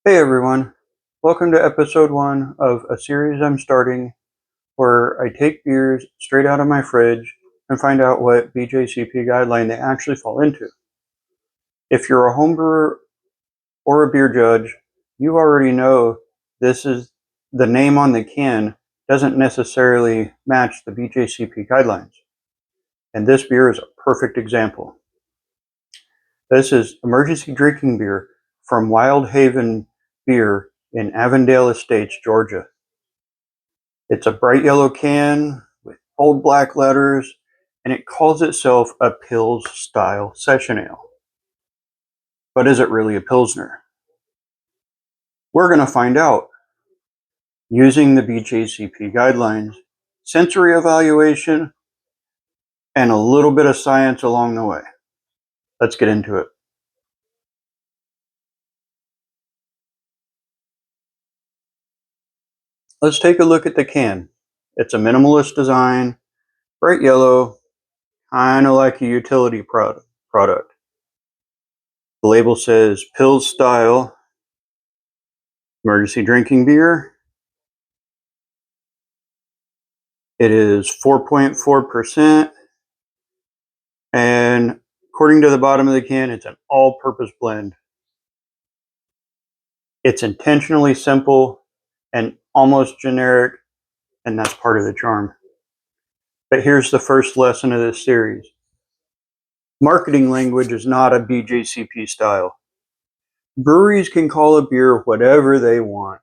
Hey everyone, welcome to episode 1 of a series I'm starting where I take beers straight out of my fridge and find out what BJCP guideline they actually fall into. If you're a homebrewer or a beer judge, you already know this is the name on the can doesn't necessarily match the BJCP guidelines. And this beer is a perfect example. This is emergency drinking beer from Wild Haven Beer in Avondale Estates, Georgia. It's a bright yellow can with bold black letters, and it calls itself a Pils style session ale. But is it really a Pilsner? We're going to find out using the BJCP guidelines, sensory evaluation, and a little bit of science along the way. Let's get into it. Let's take a look at the can. It's a minimalist design, bright yellow, kind of like a utility product. The label says Pils style emergency drinking beer. It is 4.4%, and according to the bottom of the can, it's an all-purpose blend. It's intentionally simple and almost generic, and that's part of the charm. But here's the first lesson of this series. Marketing language is not a BJCP style. Breweries can call a beer whatever they want.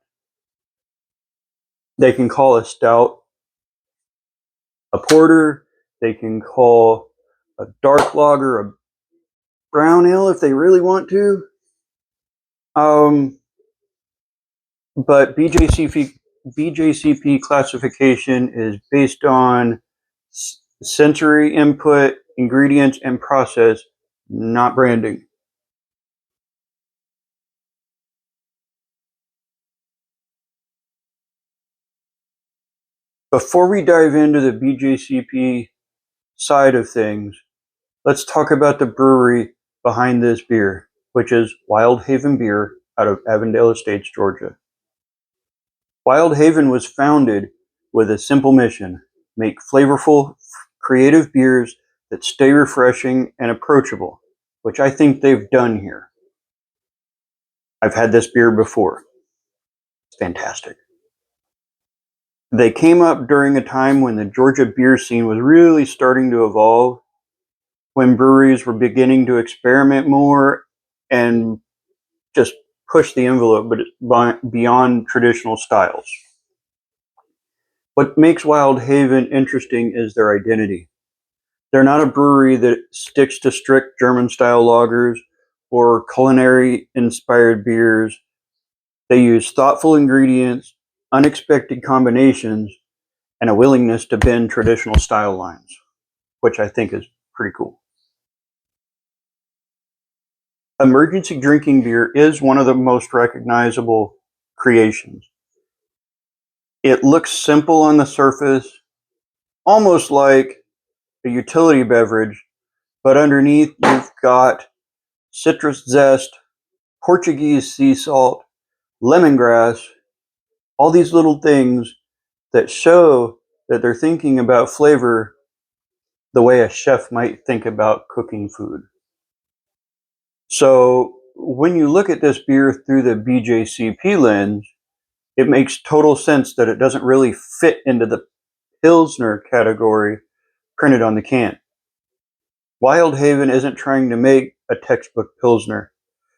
They can call a stout a porter, they can call a dark lager a brown ale if they really want to. But BJCP classification is based on sensory input, ingredients, and process, not branding. Before we dive into the BJCP side of things, let's talk about the brewery behind this beer, which is Wild Haven Beer out of Avondale Estates, Georgia. Wild Haven was founded with a simple mission: make flavorful, creative beers that stay refreshing and approachable, which I think they've done here. I've had this beer before. It's fantastic. They came up during a time when the Georgia beer scene was really starting to evolve, when breweries were beginning to experiment more and just push the envelope beyond traditional styles. What makes Wild Haven interesting is their identity. They're not a brewery that sticks to strict German-style lagers or culinary-inspired beers. They use thoughtful ingredients, unexpected combinations, and a willingness to bend traditional style lines, which I think is pretty cool. Emergency drinking beer is one of the most recognizable creations. It looks simple on the surface, almost like a utility beverage, but underneath you've got citrus zest, Portuguese sea salt, lemongrass, all these little things that show that they're thinking about flavor the way a chef might think about cooking food. So when you look at this beer through the BJCP lens, it makes total sense that it doesn't really fit into the Pilsner category printed on the can. Wild Haven isn't trying to make a textbook Pilsner.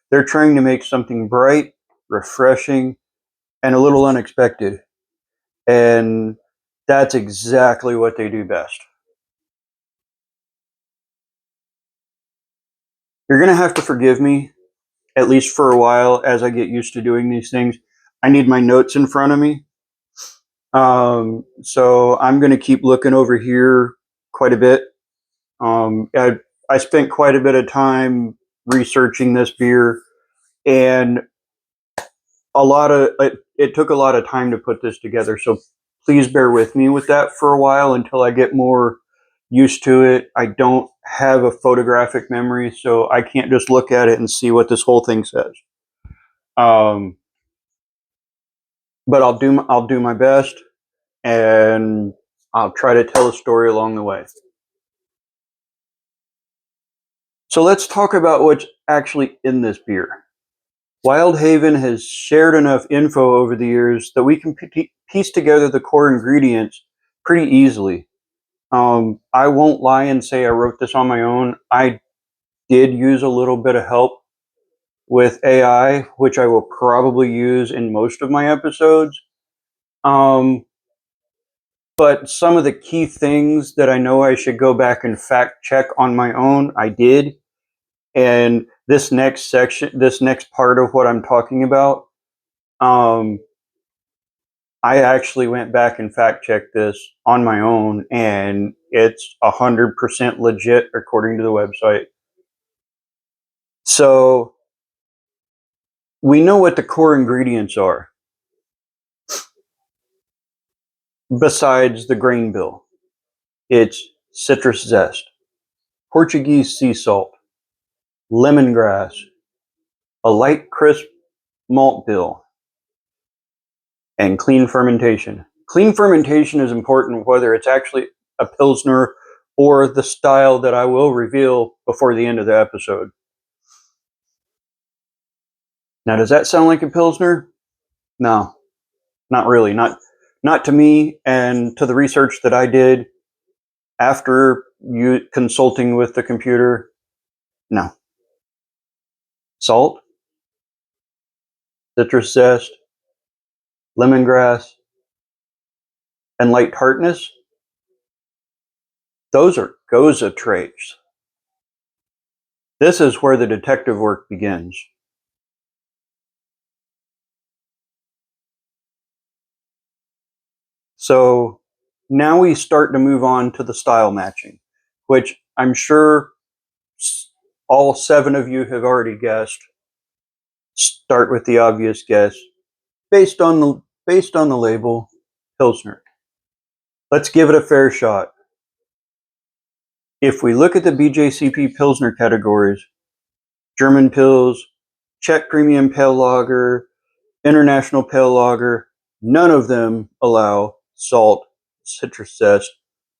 They're trying to make something bright, refreshing, and a little unexpected. And that's exactly what they do best. You're going to have to forgive me, at least for a while, as I get used to doing these things. I need my notes in front of me. So I'm going to keep looking over here quite a bit. I spent quite a bit of time researching this beer, and it took a lot of time to put this together. So please bear with me with that for a while until I get more used to it. I don't have a photographic memory, so I can't just look at it and see what this whole thing says. but I'll do my best, and I'll try to tell a story along the way. So let's talk about what's actually in this beer. Wild Haven has shared enough info over the years that we can piece together the core ingredients pretty easily. I won't lie and say I wrote this on my own. I did use a little bit of help with AI, which I will probably use in most of my episodes. But some of the key things that I know I should go back and fact check on my own, I did. And this next part of what I'm talking about, I actually went back and fact checked this on my own, and it's 100% legit according to the website. So we know what the core ingredients are, besides the grain bill. It's citrus zest, Portuguese sea salt, lemongrass, a light crisp malt bill, and clean fermentation. Clean fermentation is important whether it's actually a Pilsner or the style that I will reveal before the end of the episode. Now, does that sound like a Pilsner? No, not really. Not to me, and to the research that I did after consulting with the computer. No. Salt, citrus zest, lemongrass, and light tartness, those are Goza traits. This is where the detective work begins. So now we start to move on to the style matching, which I'm sure all 7 of you have already guessed. Start with the obvious guess, based on the label, Pilsner. Let's give it a fair shot. If we look at the BJCP Pilsner categories, German Pils, Czech Premium Pale Lager, International Pale Lager, none of them allow salt, citrus zest,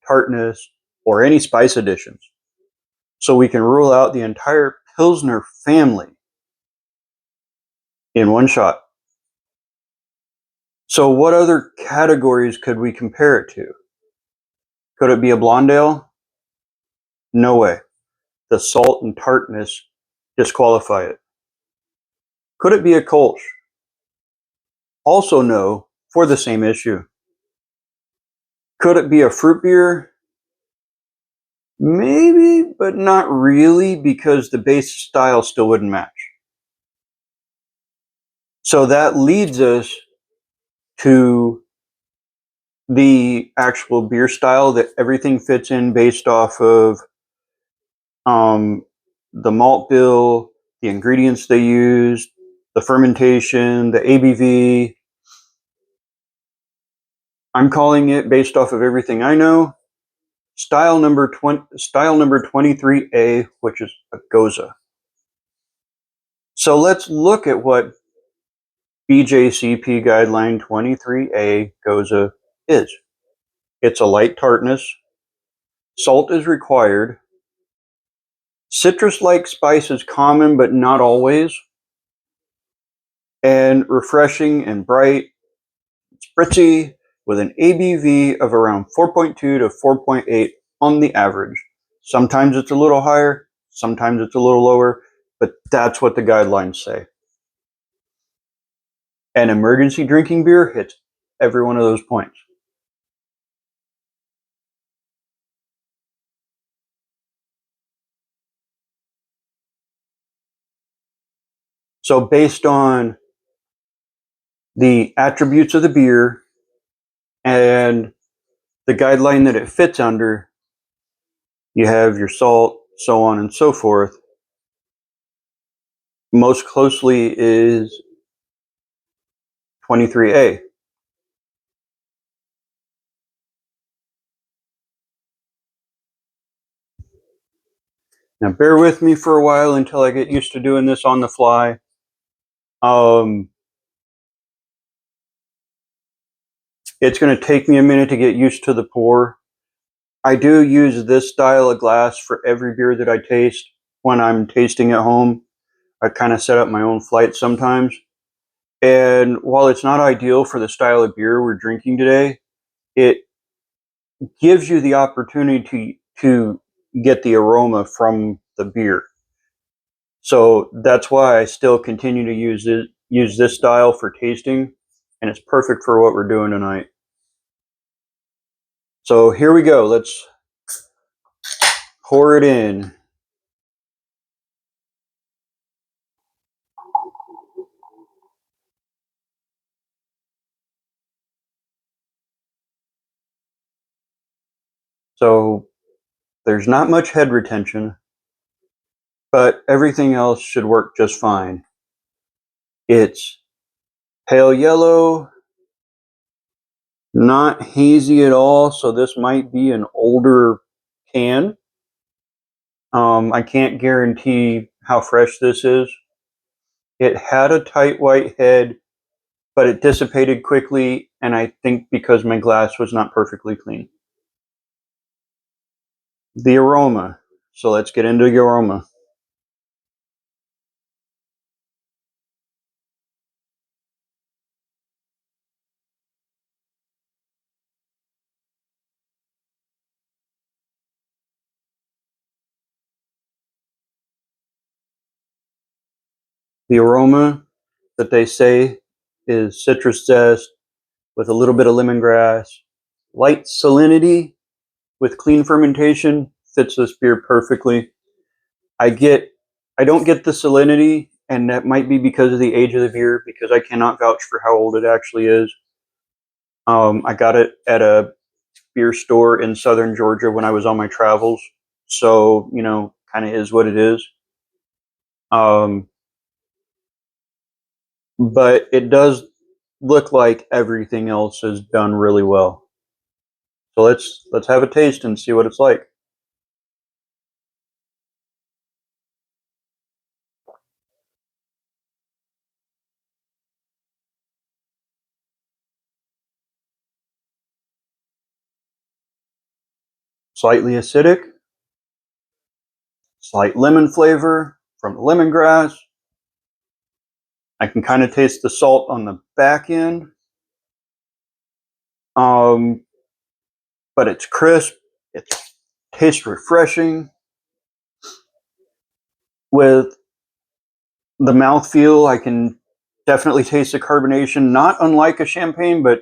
tartness, or any spice additions. So we can rule out the entire Pilsner family in one shot. So what other categories could we compare it to? Could it be a blonde ale? No way. The salt and tartness disqualify it. Could it be a Kolsch? Also no, for the same issue. Could it be a fruit beer? Maybe, but not really, because the base style still wouldn't match. So that leads us to the actual beer style that everything fits in based off of the malt bill, the ingredients they used, the fermentation, the ABV. I'm calling it, based off of everything I know, style number 23A, which is a Goza. So let's look at what BJCP guideline 23A Goza is. It's a light tartness. Salt is required. Citrus-like spice is common, but not always. And refreshing and bright, spritzy, with an ABV of around 4.2 to 4.8 on the average. Sometimes it's a little higher, sometimes it's a little lower, but that's what the guidelines say. An emergency drinking beer hits every one of those points. So based on the attributes of the beer and the guideline that it fits under, you have your salt, so on and so forth. Most closely is 23A. Now bear with me for a while until I get used to doing this on the fly. It's going to take me a minute to get used to the pour. I do use this style of glass for every beer that I taste when I'm tasting at home. I kind of set up my own flight sometimes. And while it's not ideal for the style of beer we're drinking today, it gives you the opportunity to get the aroma from the beer. So that's why I still continue to use this style for tasting, and it's perfect for what we're doing tonight. So here we go. Let's pour it in. So there's not much head retention, but everything else should work just fine. It's pale yellow, not hazy at all, so this might be an older can. I can't guarantee how fresh this is. It had a tight white head, but it dissipated quickly, and I think because my glass was not perfectly clean. The aroma. So let's get into the aroma. The aroma that they say is citrus zest with a little bit of lemongrass. Light salinity with clean fermentation fits this beer perfectly. I don't get the salinity, and that might be because of the age of the beer, because I cannot vouch for how old it actually is. I got it at a beer store in southern Georgia when I was on my travels, so kind of is what it is. Um, but it does look like everything else is done really well. So let's have a taste and see what it's like. Slightly acidic, slight lemon flavor from the lemongrass. I can kind of taste the salt on the back end. Um, but it's crisp. It tastes refreshing. With the mouthfeel, I can definitely taste the carbonation, not unlike a champagne, but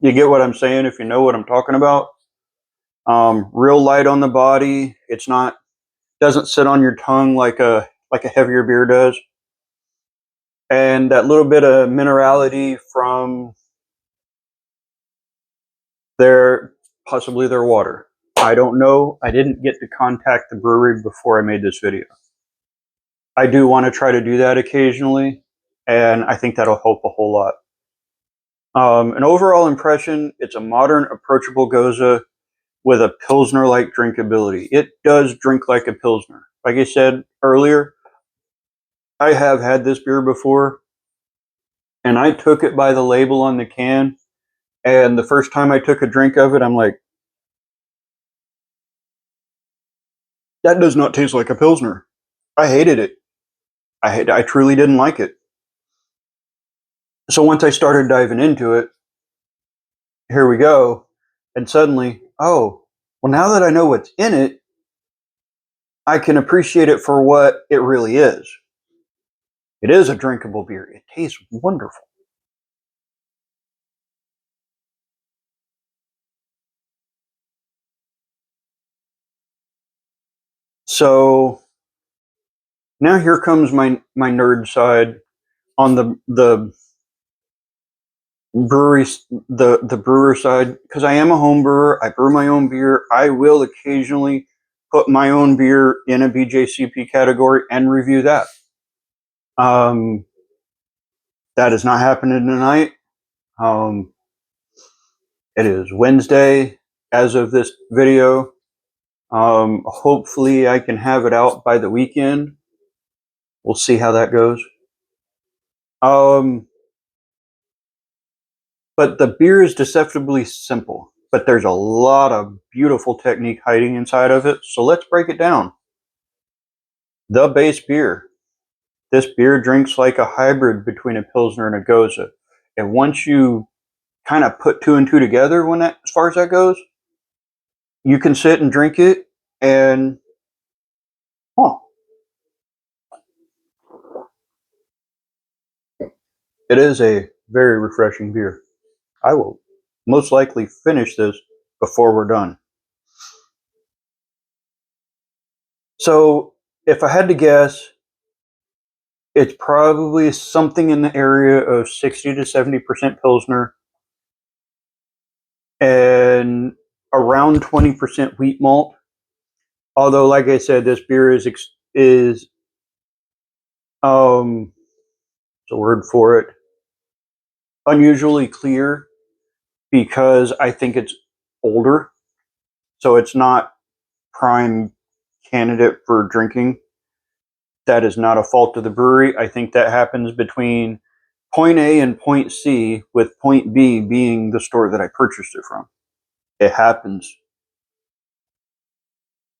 you get what I'm saying if you know what I'm talking about. Real light on the body. It's not doesn't sit on your tongue like a heavier beer does. And that little bit of minerality from their possibly their water. I don't know. I didn't get to contact the brewery before I made this video. I do want to try to do that occasionally, and I think that'll help a whole lot. An overall impression, it's a modern, approachable Goza with a Pilsner-like drinkability. It does drink like a Pilsner. Like I said earlier, I have had this beer before, and I took it by the label on the can, and the first time I took a drink of it, I'm like, that does not taste like a Pilsner. I hated it. I truly didn't like it. So once I started diving into it, here we go, and suddenly, oh, well, now that I know what's in it, I can appreciate it for what it really is. It is a drinkable beer. It tastes wonderful. So now here comes my nerd side on the brewery the brewer side, because I am a home brewer. I brew my own beer. I will occasionally put my own beer in a BJCP category and review that. Um, that is not happening tonight. Um, it is Wednesday as of this video. Hopefully I can have it out by the weekend. We'll see how that goes. Um, But the beer is deceptively simple, but there's a lot of beautiful technique hiding inside of it. So let's break it down. The base beer. This beer drinks like a hybrid between a Pilsner and a Gose. And once you kind of put two and two together as far as that goes, you can sit and drink it and, oh, it is a very refreshing beer. I will most likely finish this before we're done. So if I had to guess, it's probably something in the area of 60 to 70% Pilsner and around 20% wheat malt. Although, like I said, this beer is what's the word for it? Unusually clear because I think it's older, so it's not prime candidate for drinking. That is not a fault of the brewery. I think that happens between point A and point C, with point B being the store that I purchased it from. It happens.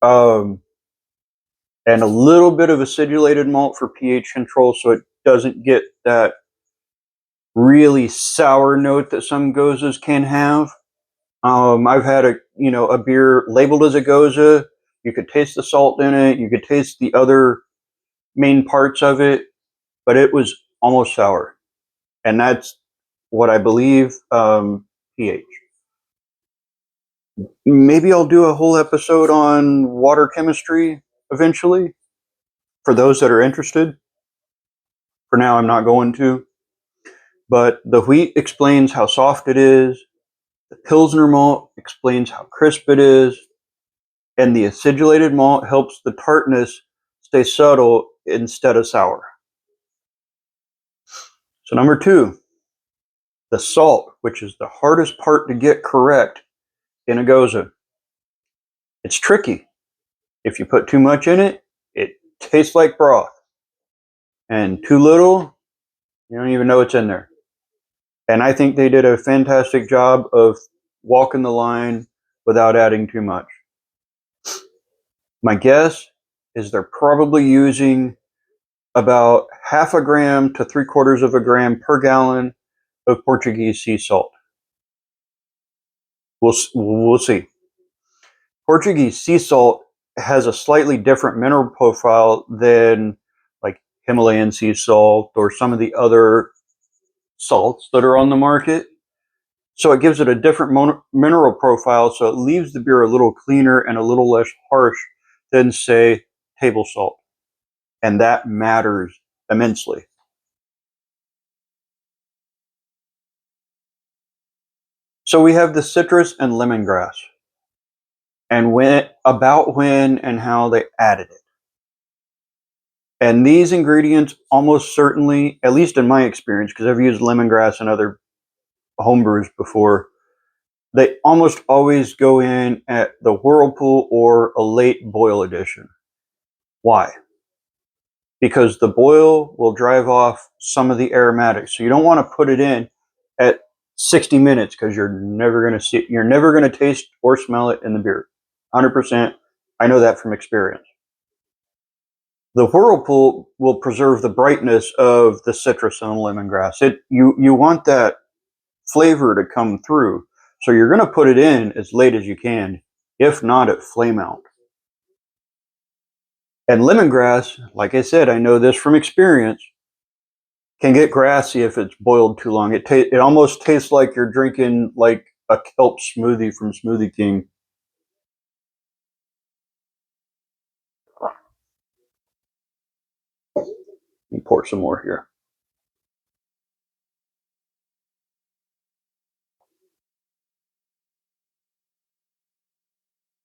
Um, and a little bit of acidulated malt for pH control so it doesn't get that really sour note that some gozes can have. I've had a beer labeled as a gose. You could taste the salt in it. You could taste the other main parts of it, but it was almost sour, and that's what I believe. pH. Maybe I'll do a whole episode on water chemistry eventually for those that are interested. For now, I'm not going to. But the wheat explains how soft it is. The Pilsner malt explains how crisp it is. And the acidulated malt helps the tartness stay subtle instead of sour. So number 2, the salt, which is the hardest part to get correct in a gose. It's tricky. If you put too much in it, it tastes like broth. And too little, you don't even know it's in there. And I think they did a fantastic job of walking the line without adding too much. My guess is they're probably using about half a gram to 3/4 of a gram per gallon of Portuguese sea salt. We'll see. Portuguese sea salt has a slightly different mineral profile than like Himalayan sea salt or some of the other salts that are on the market. So it gives it a different mineral profile, so it leaves the beer a little cleaner and a little less harsh than, say, table salt. And that matters immensely. So we have the citrus and lemongrass, and when and how they added it. And these ingredients almost certainly, at least in my experience, because I've used lemongrass in other homebrews before, they almost always go in at the whirlpool or a late boil edition. Why? Because the boil will drive off some of the aromatics. So you don't want to put it in at 60 minutes because you're never going to taste or smell it in the beer. 100%. I know that from experience. The whirlpool will preserve the brightness of the citrus and the lemongrass. You want that flavor to come through. So you're going to put it in as late as you can, if not at flame out. And lemongrass, like I said, I know this from experience, can get grassy if it's boiled too long. It almost tastes like you're drinking like a kelp smoothie from Smoothie King. Let me pour some more here.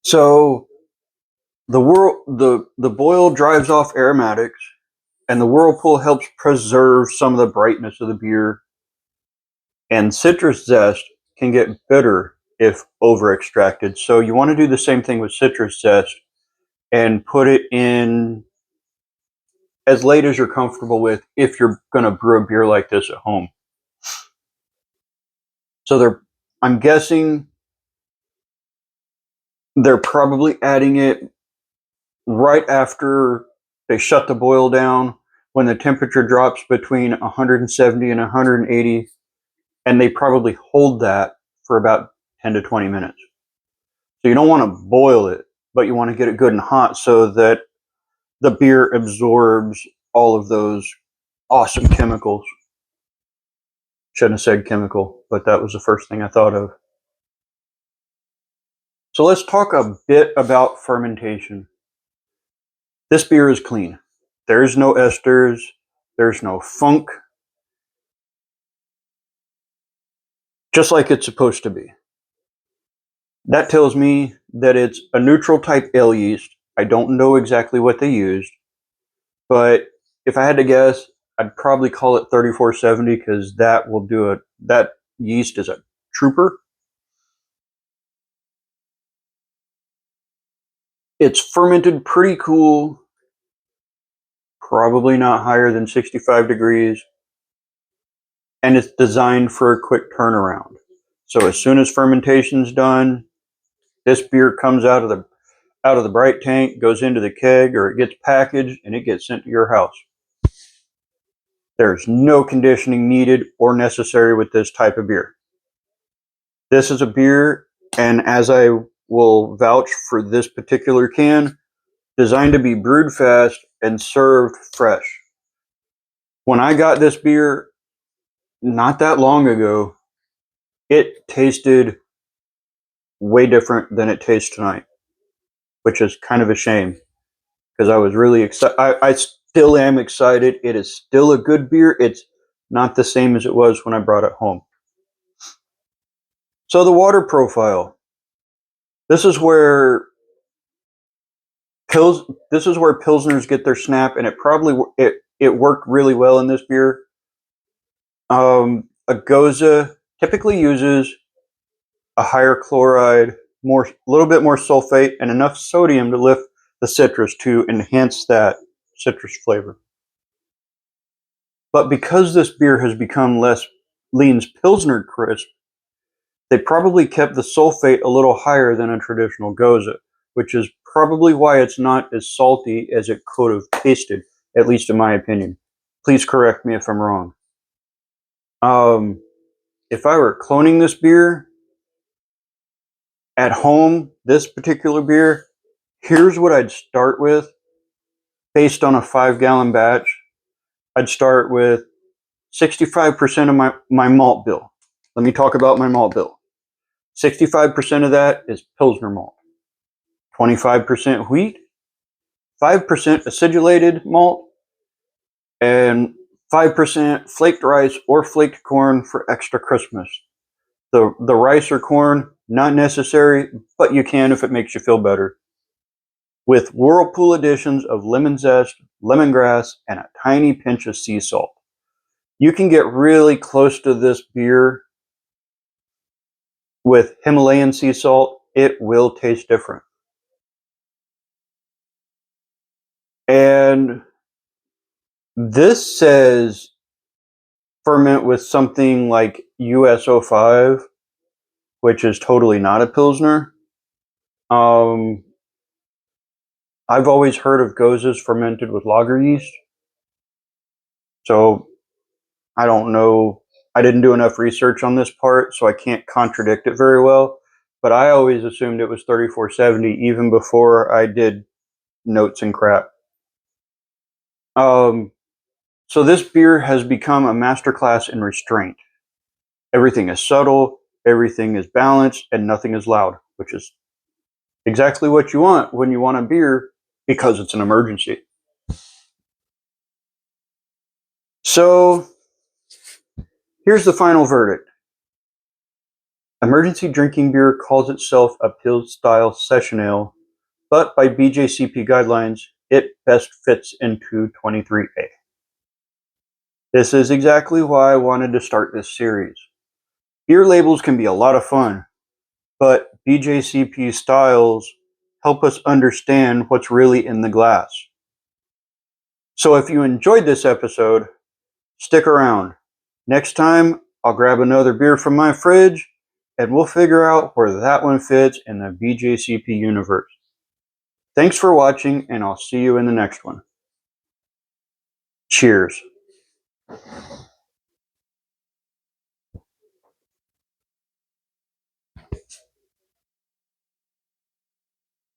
So the boil drives off aromatics, and the whirlpool helps preserve some of the brightness of the beer. And citrus zest can get bitter if over extracted. So you want to do the same thing with citrus zest and put it in as late as you're comfortable with if you're going to brew a beer like this at home. So I'm guessing they're probably adding it right after they shut the boil down, when the temperature drops between 170 and 180, and they probably hold that for about 10 to 20 minutes. So you don't want to boil it, but you want to get it good and hot so that the beer absorbs all of those awesome chemicals. Shouldn't have said chemical, but that was the first thing I thought of. So let's talk a bit about fermentation. This beer is clean. There's no esters. There's no funk. Just like it's supposed to be. That tells me that it's a neutral type ale yeast. I don't know exactly what they used, but if I had to guess, I'd probably call it 3470 because that will do it. That yeast is a trooper. It's fermented pretty cool, probably not higher than 65 degrees, and it's designed for a quick turnaround. So as soon as fermentation's done, this beer comes out of the bright tank, goes into the keg, or it gets packaged and it gets sent to your house. There's no conditioning needed or necessary with this type of beer. This is a beer, and as I will vouch for this particular can, designed to be brewed fast and served fresh. When I got this beer not that long ago, it tasted way different than it tastes tonight, which is kind of a shame because I was really excited. I still am excited. It is still a good beer. It's not the same as it was when I brought it home. So the water profile. This is where pilsners get their snap, and it worked really well in this beer. A Goza typically uses a higher chloride, a little bit more sulfate, and enough sodium to lift the citrus to enhance that citrus flavor. But because this beer has become less Lean's Pilsner crisp, they probably kept the sulfate a little higher than a traditional Goza, which is probably why it's not as salty as it could have tasted, at least in my opinion. Please correct me if I'm wrong. If I were cloning this beer at home, this particular beer, here's what I'd start with based on a 5-gallon batch. I'd start with 65% of my malt bill. Let me talk about my malt bill. 65% of that is Pilsner malt, 25% wheat, 5% acidulated malt, and 5% flaked rice or flaked corn for extra crispness. The rice or corn, not necessary, but you can if it makes you feel better. With whirlpool additions of lemon zest, lemongrass, and a tiny pinch of sea salt. You can get really close to this beer with Himalayan sea salt. It will taste different. And this says ferment with something like US-05, which is totally not a Pilsner. I've always heard of Gozas fermented with lager yeast. So I don't know. I didn't do enough research on this part, so I can't contradict it very well. But I always assumed it was 3470 even before I did notes and crap. So this beer has become a masterclass in restraint. Everything is subtle, everything is balanced, and nothing is loud, which is exactly what you want when you want a beer because it's an emergency. So here's the final verdict. Emergency drinking beer calls itself a Pils-style session ale, but by BJCP guidelines, it best fits into 23A. This is exactly why I wanted to start this series. Beer labels can be a lot of fun, but BJCP styles help us understand what's really in the glass. So if you enjoyed this episode, stick around. Next time, I'll grab another beer from my fridge, and we'll figure out where that one fits in the BJCP universe. Thanks for watching, and I'll see you in the next one. Cheers.